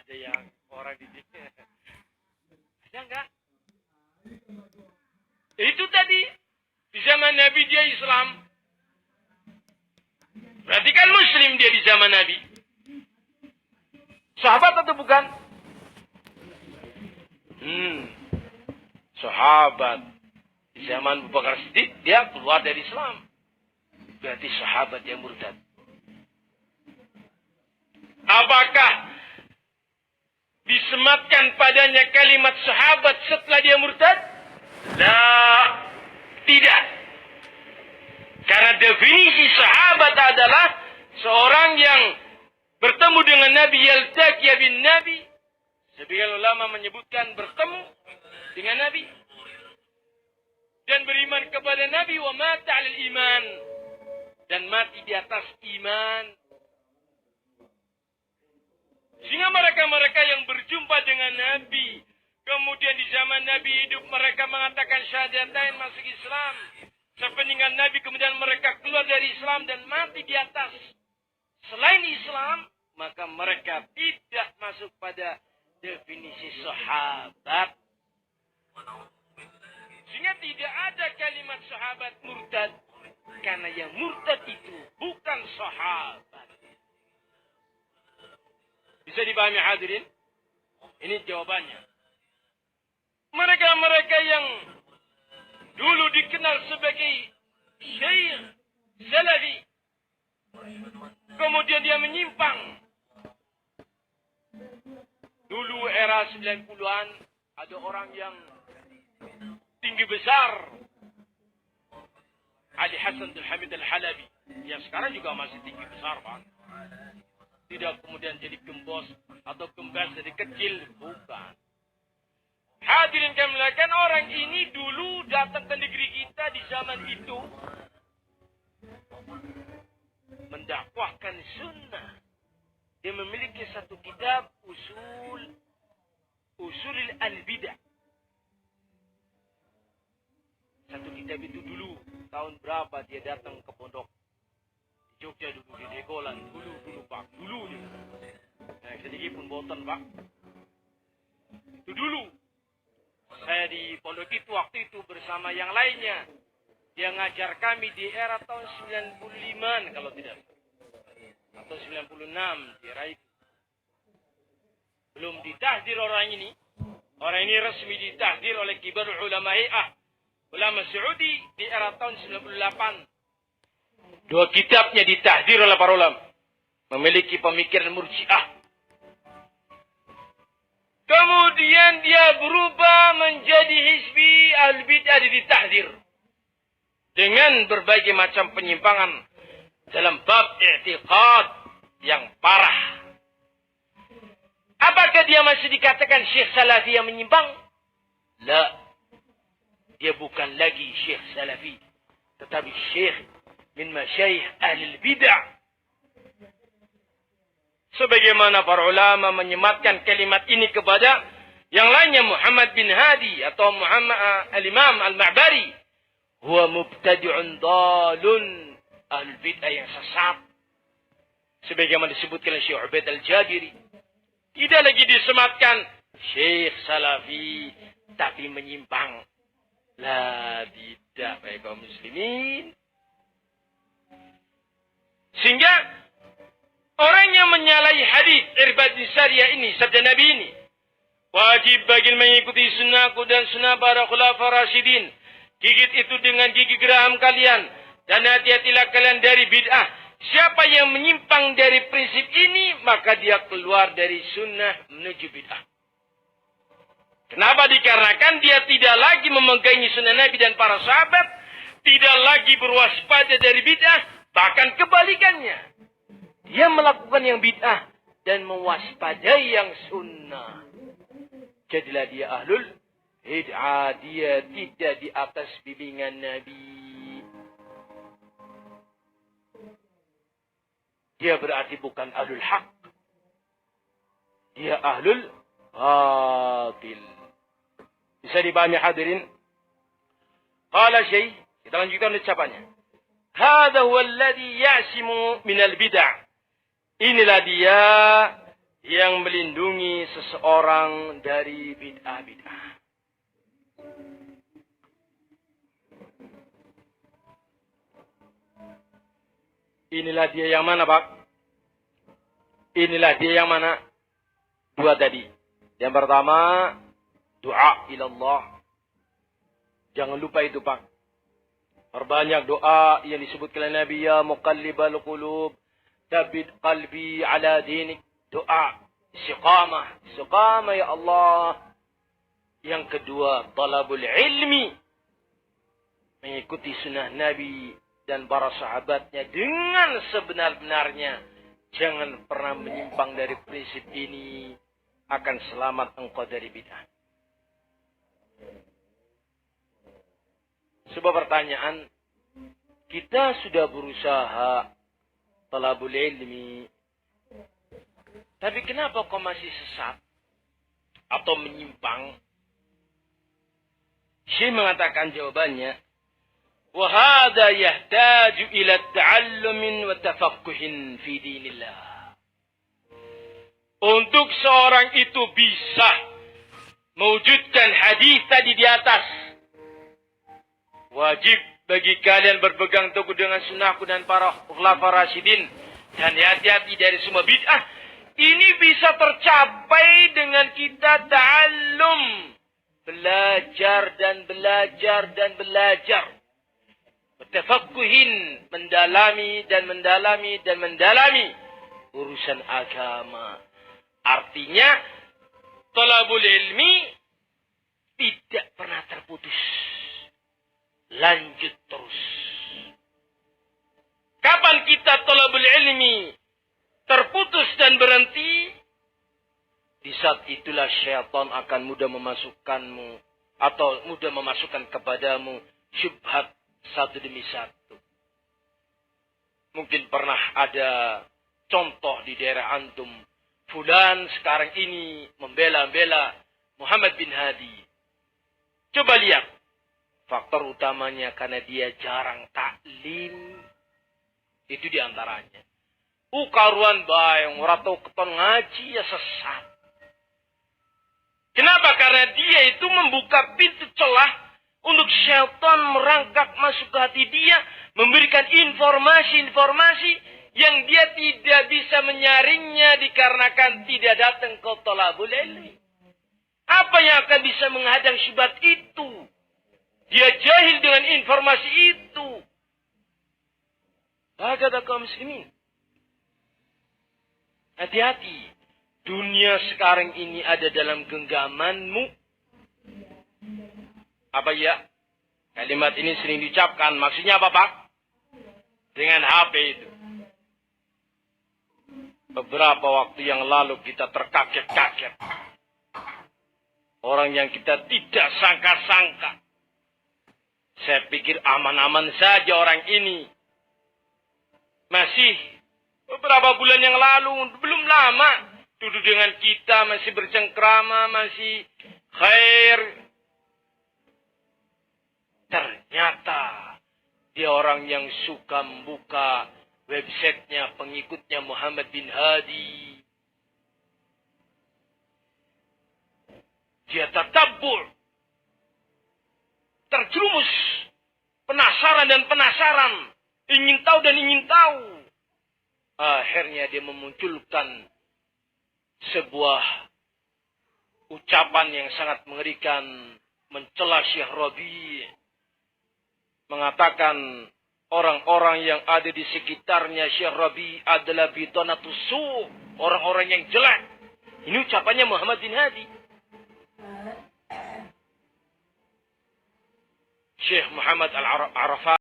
ada yang orang di sini. Ada enggak? Itu tadi. Di zaman Nabi dia Islam. Berarti kan Muslim dia di zaman Nabi. Sahabat atau bukan? Sahabat. Di zaman Abu Bakar Siddiq dia keluar dari Islam. Berarti sahabat yang murtad. Apakah disematkan padanya kalimat sahabat setelah dia murtad? Tidak. Karena definisi sahabat adalah seorang yang bertemu dengan Nabi, yaltaqiya bin Nabi. Sebagian ulama menyebutkan bertemu dengan Nabi dan beriman kepada Nabi, wa mata 'alal iman, dan mati di atas iman. Sehingga mereka-mereka yang berjumpa dengan Nabi, kemudian di zaman Nabi hidup mereka mengatakan syahadatain, masuk Islam. Sepeninggal Nabi kemudian mereka keluar dari Islam dan mati di atas selain Islam, maka mereka tidak masuk pada definisi sahabat. Sehingga tidak ada kalimat sahabat murtad. Karena yang murtad itu bukan sahabat. Bisa dipahami hadirin? Ini jawabannya. Mereka-mereka yang dulu dikenal sebagai syekh salafi, kemudian dia menyimpang. Dulu era 90-an ada orang yang tinggi besar, Ali Hasan Al-Hamid Al-Halabi, yang sekarang juga masih tinggi besar, Pak. Tidak kemudian jadi gembos atau kembas dari kecil, bukan. Hadirin kami muliakan, orang ini dulu datang ke negeri kita di zaman itu mendakwahkan sunnah. Dia memiliki satu kitab usulil al-bidah. Satu kitab itu dulu tahun berapa dia datang ke pondok di Jogja dulu, di Degolan dulu Pak, dulu dia. Nah, sedikit pun boten Pak. Itu dulu. Saya di pondok itu waktu itu bersama yang lainnya. Dia ngajar kami di era tahun 95 kalau tidak salah. Atau 96 di era itu. Belum ditahdir orang ini. Orang ini resmi ditahdir oleh kibar ulama ulama Saudi di era tahun 98. Dua kitabnya ditahdir oleh para ulama. Memiliki pemikiran murji'ah. Kemudian dia berubah menjadi hizbi al-bid'ah, ditahdir. Dengan berbagai macam penyimpangan dalam bab i'tiqad yang parah. Apakah dia masih dikatakan syekh salafi yang menyimpang? La. Dia bukan lagi syekh salafi. Tetapi syekh min masyayikh ahli bid'ah. Sebagaimana para ulama menyematkan kalimat ini kepada yang lainnya, Muhammad bin Hadi atau Muhammad al-Imam al-Ma'bari. Huwa mubtadi'un dalun, ahli bid'ah yang sesat. Sebagaimana disebutkan oleh Syekh Ubaid al-Jabiri. Tidak lagi disematkan syekh salafi, tapi menyimpang. La, tidak, baik kaum muslimin. Sehingga orang yang menyalahi hadis Irbad bin Sariyah ini, sabda Nabi ini, wajib bagi mengikuti sunnahku dan sunnah para khulafa rasyidin. Gigit itu dengan gigi geraham kalian, dan hati-hatilah kalian dari bid'ah. Siapa yang menyimpang dari prinsip ini, maka dia keluar dari sunnah menuju bid'ah. Kenapa? Dikarenakan dia tidak lagi memegangi sunnah Nabi dan para sahabat, tidak lagi berwaspada dari bid'ah, bahkan kebalikannya. Dia melakukan yang bid'ah dan mewaspadai yang sunnah. Jadilah dia ahlul bid'ah, dia tidak di atas bimbingan Nabi. Dia berarti bukan ahlul haq. Dia ahlul batil. Bisa dipahami hadirin? Qala syekh, kita lanjutkan ucapannya. Hadha huwa alladhi ya'simu minal bid'ah. Inilah dia yang melindungi seseorang dari bid'ah-bid'ah. Inilah dia yang mana, Pak? Inilah dia yang mana? Dua tadi. Yang pertama, doa ilallah. Jangan lupa itu, Pak. Perbanyak doa yang disebutkan oleh Nabi, ya muqallibal qulub, tsabbit qalbi ala dinik. Doa istiqamah, istiqamah ya Allah. Yang kedua, talabul ilmi. Mengikuti sunnah Nabi dan para sahabatnya dengan sebenar-benarnya. Jangan pernah menyimpang dari prinsip ini. Akan selamat engkau dari bid'ah. Sebuah pertanyaan. Kita sudah berusaha talabul ilmi. Tapi kenapa kau masih sesat? Atau menyimpang? Syekh mengatakan jawabannya. وَهَذَا يَحْتَاجُ إِلَى تَعَلُّمٍ وَتَفَقُّهٍ فِي دِينِ اللَّهِ. Untuk seorang itu bisa mewujudkan hadis tadi di atas, wajib bagi kalian berpegang teguh dengan sunnahku dan para khulafa rasyidin dan hati-hati dari semua bid'ah. Ini bisa tercapai dengan kita ta'allum, belajar dan belajar dan belajar. Tafaqquhin, mendalami dan mendalami dan mendalami urusan agama. Artinya talabul ilmi tidak pernah terputus. Lanjut terus. Kapan kita talabul ilmi terputus dan berhenti? Di saat itulah syaitan akan mudah memasukkanmu atau mudah memasukkan kepadamu syubhat satu demi satu. Mungkin pernah ada contoh di daerah antum. Fulan sekarang ini membela-bela Muhammad bin Hadi. Coba lihat. Faktor utamanya karena dia jarang taklim. Itu diantaranya. Karuan bayang, orang tahu keton ngaji ya sesat. Kenapa? Karena dia itu membuka pintu celah untuk syaitan merangkak masuk ke hati dia, memberikan informasi-informasi yang dia tidak bisa menyaringnya dikarenakan tidak datang ke talabul ilmi. Apa yang akan bisa menghadang syubhat itu? Dia jahil dengan informasi itu. Kata kaum muslimin. Hati-hati. Dunia sekarang ini ada dalam genggamanmu. Apa ya? Kalimat ini sering diucapkan. Maksudnya apa, Pak? Dengan HP itu. Beberapa waktu yang lalu kita terkaget-kaget. Orang yang kita tidak sangka-sangka. Saya pikir aman-aman saja orang ini. Masih beberapa bulan yang lalu, belum lama. Duduk dengan kita, masih bercengkrama, masih khair. Ternyata dia orang yang suka membuka websitenya pengikutnya Muhammad bin Hadi. Dia tatabbur, terjerumus, penasaran dan penasaran, ingin tahu dan ingin tahu. Akhirnya dia memunculkan sebuah ucapan yang sangat mengerikan, mencela Syekh Rabi'. Mengatakan orang-orang yang ada di sekitarnya Syekh Rabi' adalah bidanatus su', orang-orang yang jelek. Ini ucapannya Muhammad bin Hadi. Syekh Muhammad Al-Arafat